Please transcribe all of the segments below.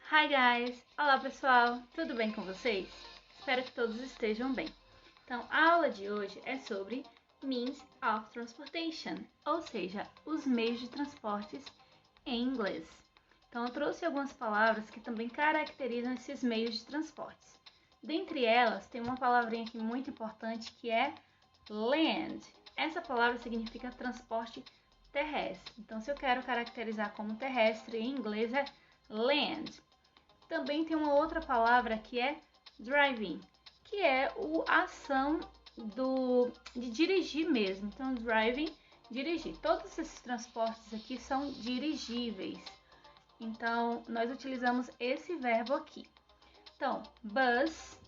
Hi guys! Olá pessoal, tudo bem com vocês? Espero que todos estejam bem. Então, a aula de hoje é sobre Means of Transportation, ou seja, os meios de transportes em inglês. Então, eu trouxe algumas palavras que também caracterizam esses meios de transportes. Dentre elas, tem uma palavrinha aqui muito importante que é land. Essa palavra significa transporte terrestre. Então, se eu quero caracterizar como terrestre em inglês é land. Também tem uma outra palavra que é driving, que é a ação de dirigir mesmo. Então, driving, dirigir. Todos esses transportes aqui são dirigíveis. Então, nós utilizamos esse verbo aqui. Então, bus,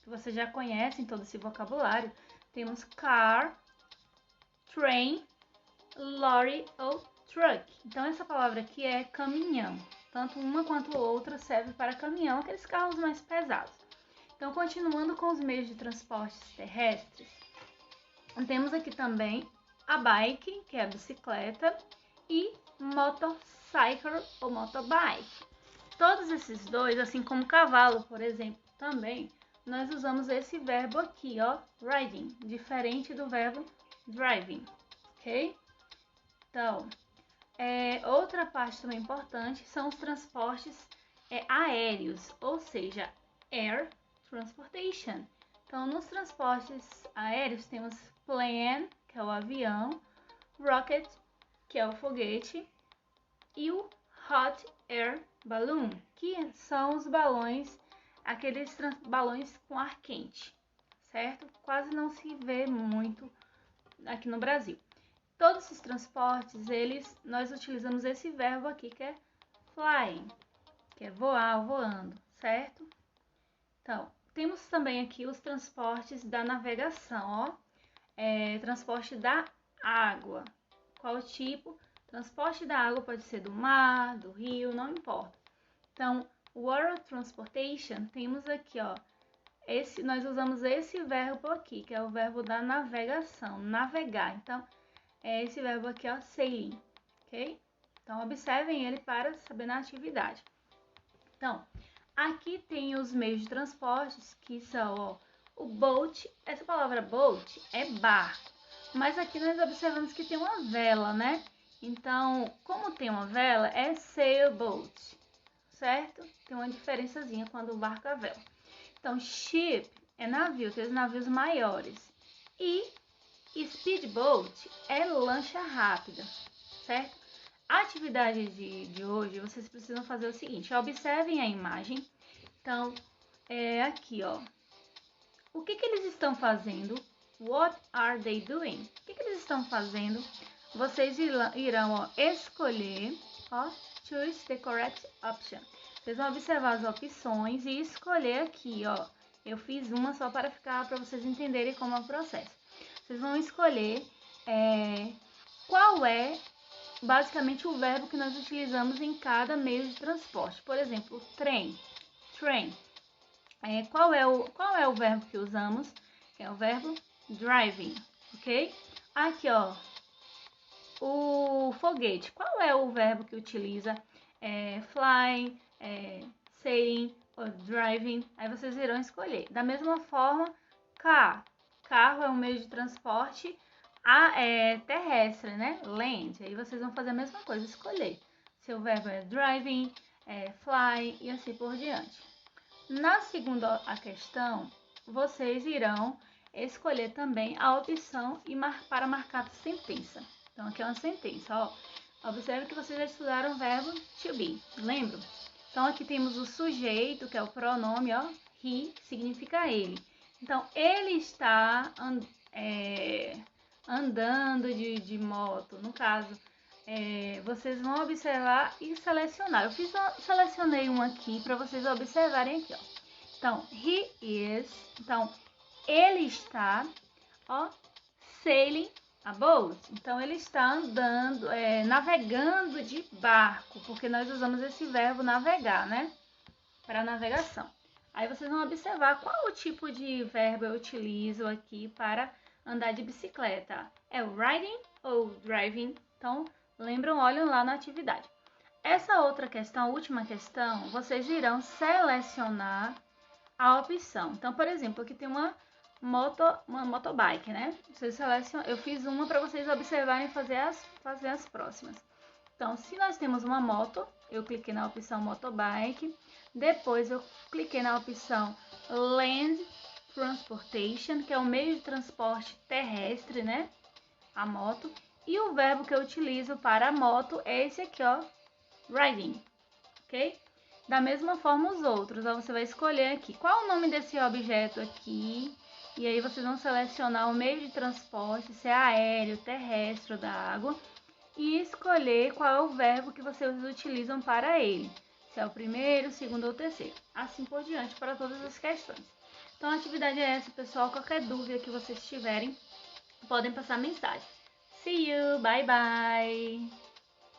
que vocês já conhecem todo esse vocabulário. Temos car, train, lorry ou truck. Então, essa palavra aqui é caminhão. Tanto uma quanto outra serve para caminhão, aqueles carros mais pesados. Então, continuando com os meios de transportes terrestres, temos aqui também a bike, que é a bicicleta, e motorcycle ou motorbike. Todos esses dois, assim como cavalo, por exemplo, também, nós usamos esse verbo aqui, ó, riding, diferente do verbo driving, ok? Então, outra parte também importante são os transportes aéreos, ou seja, air transportation. Então, nos transportes aéreos temos plane, que é o avião, rocket, que é o foguete, e o hot air balloon, que são os balões, aqueles balões com ar quente, certo? Quase não se vê muito aqui no Brasil. Todos esses transportes, nós utilizamos esse verbo aqui que é flying, que é voar, voando, certo? Então, temos também aqui os transportes da navegação, ó. Transporte da água. Qual o tipo? Transporte da água pode ser do mar, do rio, não importa. Então, water transportation, temos aqui, ó. Nós usamos esse verbo aqui, que é o verbo da navegação, navegar. Então, é esse verbo aqui, ó, sailing, ok? Então, observem ele para saber na atividade. Então, aqui tem os meios de transportes, que são, ó, o boat. Essa palavra boat é barco, mas aqui nós observamos que tem uma vela, né? Então, como tem uma vela, é sailboat, certo? Tem uma diferençazinha quando o barco é vela. Então, ship é navio, tem os navios maiores. E speedboat é lancha rápida, certo? A atividade de hoje, vocês precisam fazer o seguinte, observem a imagem. Então, aqui, ó. O que eles estão fazendo? What are they doing? O que eles estão fazendo? Vocês irão, ó, escolher, ó, choose the correct option. Vocês vão observar as opções e escolher aqui, ó. Eu fiz uma só para vocês entenderem como é o processo. Vocês vão escolher qual é basicamente o verbo que nós utilizamos em cada meio de transporte. Por exemplo, train. Qual é o verbo que usamos? É o verbo driving, ok? Aqui, ó, o foguete. Qual é o verbo que utiliza? Flying, sailing ou driving. Aí vocês irão escolher. Da mesma forma, car. Carro é um meio de transporte terrestre, né? Land. Aí vocês vão fazer a mesma coisa, escolher. Seu verbo é driving, fly e assim por diante. Na segunda questão, vocês irão escolher também a opção para marcar sentença. Então, aqui é uma sentença, ó. Observe que vocês já estudaram o verbo to be, lembram? Então, aqui temos o sujeito, que é o pronome, ó. He significa ele. Então, ele está andando de moto. No caso, vocês vão observar e selecionar. Selecionei um aqui para vocês observarem aqui, ó. Então, he is. Então, ele está, ó, sailing a boat. Então, ele está andando, navegando de barco, porque nós usamos esse verbo navegar, né? Para navegação. Aí vocês vão observar qual o tipo de verbo eu utilizo aqui para andar de bicicleta. É o riding ou driving? Então, lembram, olham lá na atividade. essa outra questão, a última questão, vocês irão selecionar a opção. Então, por exemplo, aqui tem uma motobike, né? Vocês selecionam, eu fiz uma para vocês observarem e fazer as próximas. Então, se nós temos uma moto, eu cliquei na opção motobike, depois eu cliquei na opção land transportation, que é o meio de transporte terrestre, né? A moto. E o verbo que eu utilizo para a moto é esse aqui, ó, riding, ok? Da mesma forma os outros, ó, você vai escolher aqui qual o nome desse objeto aqui, e aí vocês vão selecionar o meio de transporte, se é aéreo, terrestre ou da água, e escolher qual é o verbo que vocês utilizam para ele, se é o primeiro, segundo ou terceiro, assim por diante para todas as questões. Então a atividade é essa, pessoal. Qualquer dúvida que vocês tiverem, podem passar mensagem. See you, bye bye!